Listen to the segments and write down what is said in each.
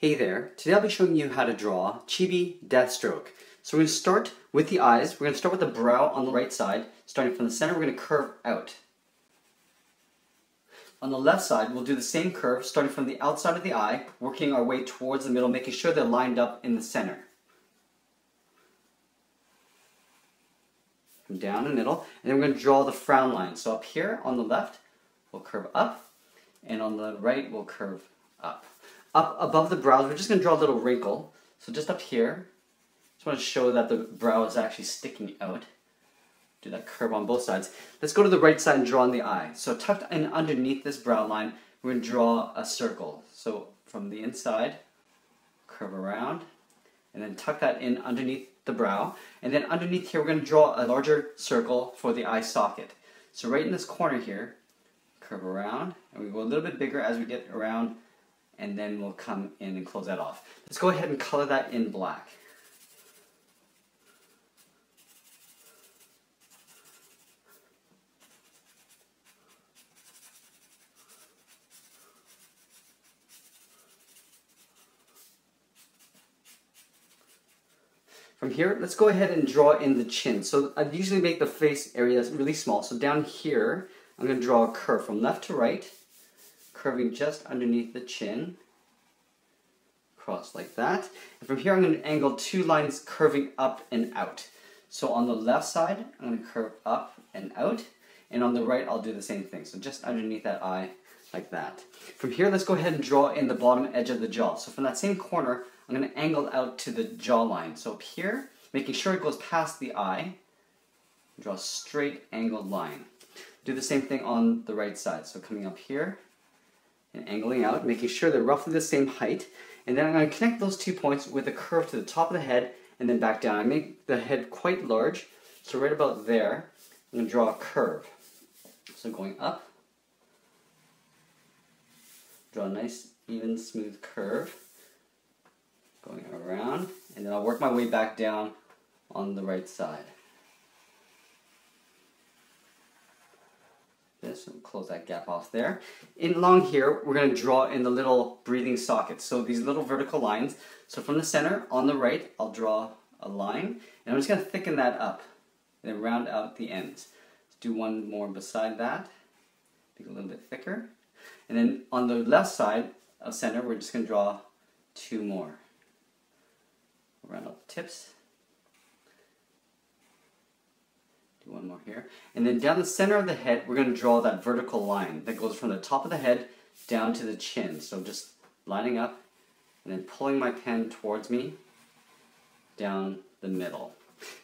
Hey there, today I'll be showing you how to draw Chibi Deathstroke. So we're going to start with the eyes. We're going to start with the brow on the right side. Starting from the center, we're going to curve out. On the left side, we'll do the same curve, starting from the outside of the eye, working our way towards the middle, making sure they're lined up in the center. From down the middle, and then we're going to draw the frown line. So up here on the left, we'll curve up, and on the right, we'll curve up. Up above the brows, we're just going to draw a little wrinkle. So just up here, just want to show that the brow is actually sticking out. Do that curve on both sides. Let's go to the right side and draw in the eye. So tucked in underneath this brow line, we're going to draw a circle. So from the inside, curve around, and then tuck that in underneath the brow. And then underneath here, we're going to draw a larger circle for the eye socket. So right in this corner here, curve around, and we go a little bit bigger as we get around, and then we'll come in and close that off. Let's go ahead and color that in black. From here, let's go ahead and draw in the chin. So I usually make the face area really small. So down here, I'm going to draw a curve from left to right, curving just underneath the chin, across like that. And from here, I'm going to angle two lines curving up and out. So on the left side, I'm going to curve up and out, and on the right, I'll do the same thing. So just underneath that eye, like that. From here, let's go ahead and draw in the bottom edge of the jaw. So from that same corner, I'm going to angle out to the jawline. So up here, making sure it goes past the eye, draw a straight angled line. Do the same thing on the right side. So coming up here and angling out, making sure they're roughly the same height. And then I'm going to connect those 2 points with a curve to the top of the head and then back down. I make the head quite large, so right about there, I'm going to draw a curve. So going up, draw a nice, even, smooth curve. Going around, and then I'll work my way back down on the right side. This, and close that gap off there. In along here, we're going to draw in the little breathing sockets. So these little vertical lines. So from the center, on the right, I'll draw a line, and I'm just going to thicken that up, and then round out the ends. Let's do one more beside that, make it a little bit thicker. And then on the left side of center, we're just going to draw two more. Round out the tips. Do one more here. And then down the center of the head, we're going to draw that vertical line that goes from the top of the head down to the chin. So just lining up and then pulling my pen towards me down the middle.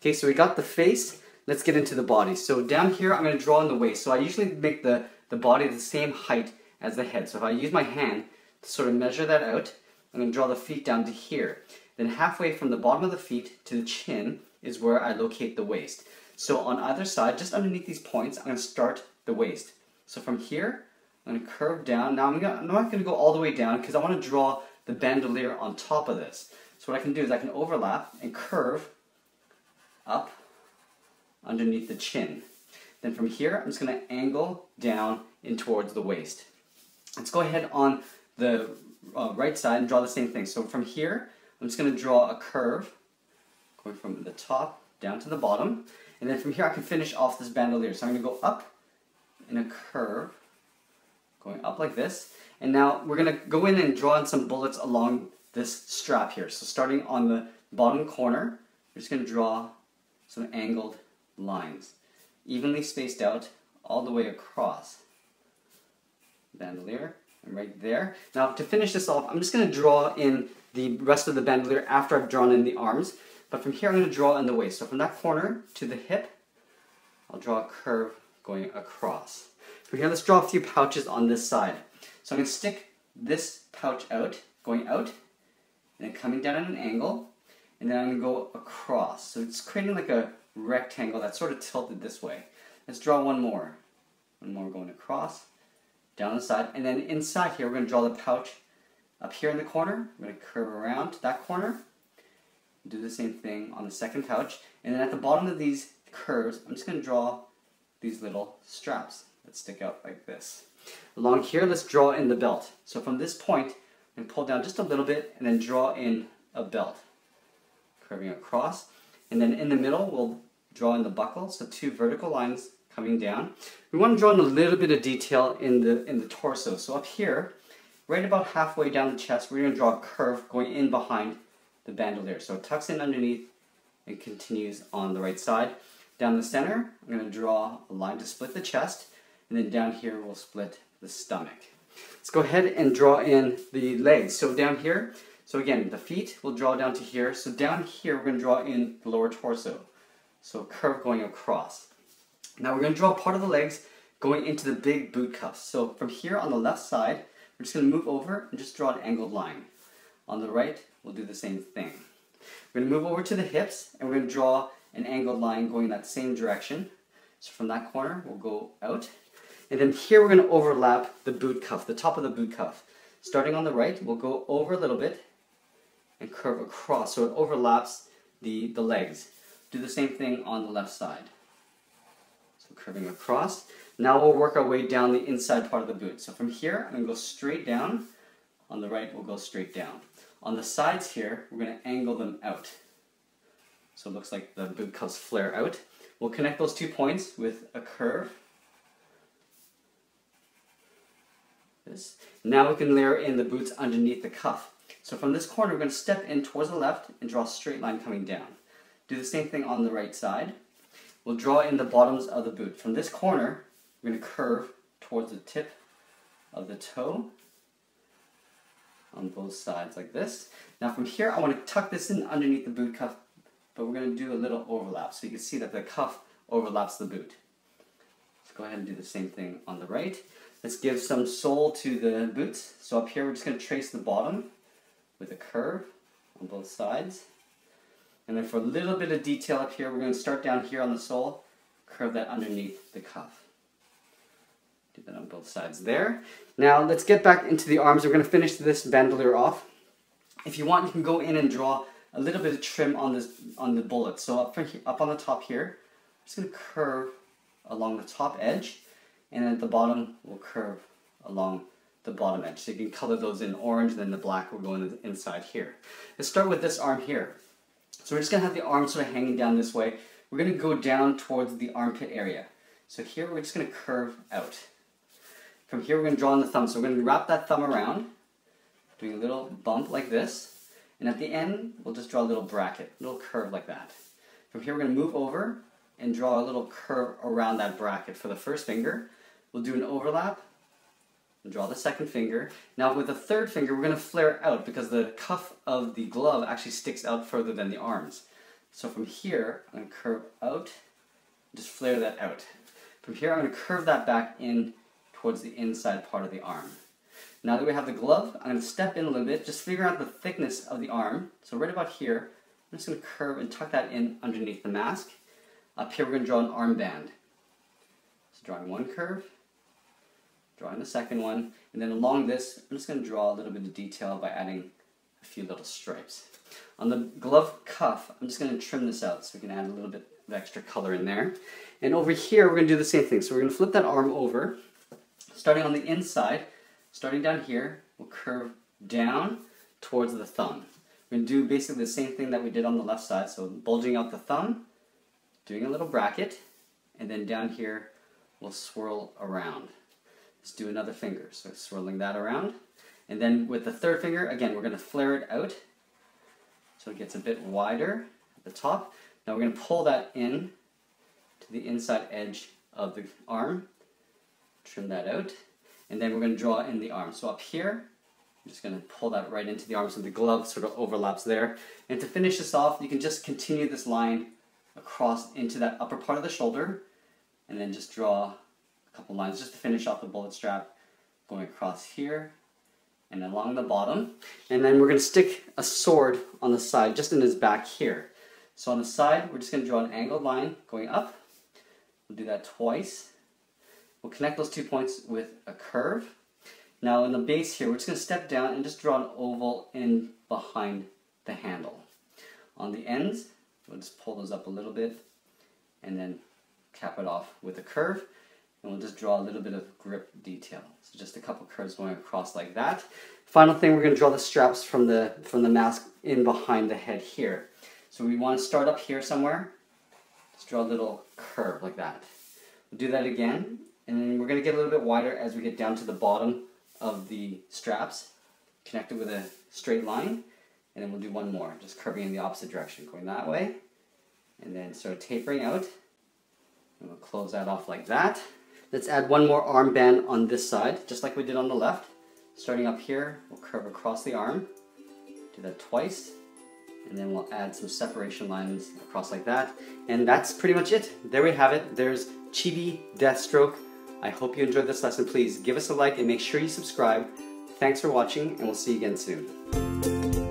Okay, so we got the face. Let's get into the body. So down here, I'm going to draw in the waist. So I usually make the body the same height as the head. So if I use my hand to sort of measure that out, I'm going to draw the feet down to here. Then halfway from the bottom of the feet to the chin is where I locate the waist. So on either side, just underneath these points, I'm going to start the waist. So from here, I'm going to curve down. Now I'm not going to go all the way down because I want to draw the bandolier on top of this. So what I can do is I can overlap and curve up underneath the chin. Then from here, I'm just going to angle down in towards the waist. Let's go ahead on the right side and draw the same thing. So from here, I'm just going to draw a curve going from the top down to the bottom, and then from here I can finish off this bandolier. So I'm going to go up in a curve, going up like this, and now we're going to go in and draw in some bullets along this strap here. So starting on the bottom corner, we're just going to draw some angled lines, evenly spaced out all the way across the bandolier, and right there. Now to finish this off, I'm just going to draw in the rest of the bandolier after I've drawn in the arms. But from here I'm going to draw in the waist. So from that corner to the hip, I'll draw a curve going across. From here, let's draw a few pouches on this side. So I'm going to stick this pouch out, going out, and then coming down at an angle, and then I'm going to go across. So it's creating like a rectangle that's sort of tilted this way. Let's draw one more. One more going across, down the side, and then inside here we're going to draw the pouch up here in the corner. I'm going to curve around to that corner, do the same thing on the second pouch, and then at the bottom of these curves, I'm just going to draw these little straps that stick out like this. Along here, let's draw in the belt. So from this point, and pull down just a little bit and then draw in a belt, curving across. And then in the middle, we'll draw in the buckle, so 2 vertical lines coming down. We want to draw in a little bit of detail in the torso. So up here, right about halfway down the chest, we're going to draw a curve going in behind the bandolier. So it tucks in underneath and continues on the right side. Down the center, I'm going to draw a line to split the chest, and then down here we'll split the stomach. Let's go ahead and draw in the legs. So down here, so again, the feet will draw down to here. So down here, we're going to draw in the lower torso. So a curve going across. Now we're going to draw part of the legs going into the big boot cuffs. So from here on the left side, we're just going to move over and just draw an angled line. On the right, we'll do the same thing. We're going to move over to the hips, and we're going to draw an angled line going that same direction. So from that corner, we'll go out. And then here we're going to overlap the boot cuff, the top of the boot cuff. Starting on the right, we'll go over a little bit and curve across so it overlaps the legs. Do the same thing on the left side. So curving across. Now we'll work our way down the inside part of the boot. So from here, I'm going to go straight down. On the right, we'll go straight down. On the sides here, we're going to angle them out. So it looks like the boot cuffs flare out. We'll connect those 2 points with a curve. This. Now we can layer in the boots underneath the cuff. So from this corner, we're going to step in towards the left and draw a straight line coming down. Do the same thing on the right side. We'll draw in the bottoms of the boot. From this corner, we're going to curve towards the tip of the toe on both sides like this. Now from here, I want to tuck this in underneath the boot cuff, but we're going to do a little overlap so you can see that the cuff overlaps the boot. Let's go ahead and do the same thing on the right. Let's give some sole to the boots. So up here, we're just going to trace the bottom with a curve on both sides. And then for a little bit of detail up here, we're going to start down here on the sole, curve that underneath the cuff. Do that on both sides there. Now let's get back into the arms. We're going to finish this bandolier off. If you want, you can go in and draw a little bit of trim on the bullet. So up on the top here, I'm just going to curve along the top edge, and then at the bottom, we'll curve along the bottom edge. So you can color those in orange, and then the black will go in the inside here. Let's start with this arm here. So we're just going to have the arm sort of hanging down this way. We're going to go down towards the armpit area. So here we're just going to curve out. From here we're going to draw on the thumb. So we're going to wrap that thumb around, doing a little bump like this. And at the end, we'll just draw a little bracket, a little curve like that. From here we're going to move over and draw a little curve around that bracket. For the first finger, we'll do an overlap and draw the second finger. Now with the third finger, we're going to flare out because the cuff of the glove actually sticks out further than the arms. So from here, I'm going to curve out, just flare that out. From here, I'm going to curve that back in towards the inside part of the arm. Now that we have the glove, I'm going to step in a little bit, just figure out the thickness of the arm. So right about here, I'm just going to curve and tuck that in underneath the mask. Up here, we're going to draw an armband. So drawing one curve, drawing the second one, and then along this, I'm just going to draw a little bit of detail by adding a few little stripes. On the glove cuff, I'm just going to trim this out so we can add a little bit of extra color in there. And over here, we're going to do the same thing. So we're going to flip that arm over, starting on the inside, starting down here, we'll curve down towards the thumb. We're going to do basically the same thing that we did on the left side, so bulging out the thumb, doing a little bracket, and then down here, we'll swirl around. Let's do another finger, so swirling that around. And then with the third finger, again, we're going to flare it out so it gets a bit wider at the top. Now we're going to pull that in to the inside edge of the arm, trim that out, and then we're going to draw in the arm. So up here, I'm just going to pull that right into the arm so the glove sort of overlaps there. And to finish this off, you can just continue this line across into that upper part of the shoulder, and then just draw a couple lines just to finish off the bullet strap, going across here and along the bottom. And then we're going to stick a sword on the side, just in his back here. So on the side, we're just going to draw an angled line going up. We'll do that twice. We'll connect those 2 points with a curve. Now in the base here, we're just going to step down and just draw an oval in behind the handle. On the ends, we'll just pull those up a little bit and then cap it off with a curve. And we'll just draw a little bit of grip detail. So just a couple curves going across like that. Final thing, we're going to draw the straps from the mask in behind the head here. So we want to start up here somewhere. Just draw a little curve like that. We'll do that again, and then we're going to get a little bit wider as we get down to the bottom of the straps. Connect it with a straight line, and then we'll do one more, just curving in the opposite direction, going that way, and then sort of tapering out. And we'll close that off like that. Let's add one more armband on this side, just like we did on the left. Starting up here, we'll curve across the arm. Do that twice. And then we'll add some separation lines across like that. And that's pretty much it. There we have it. There's Chibi Deathstroke. I hope you enjoyed this lesson. Please give us a like and make sure you subscribe. Thanks for watching, and we'll see you again soon.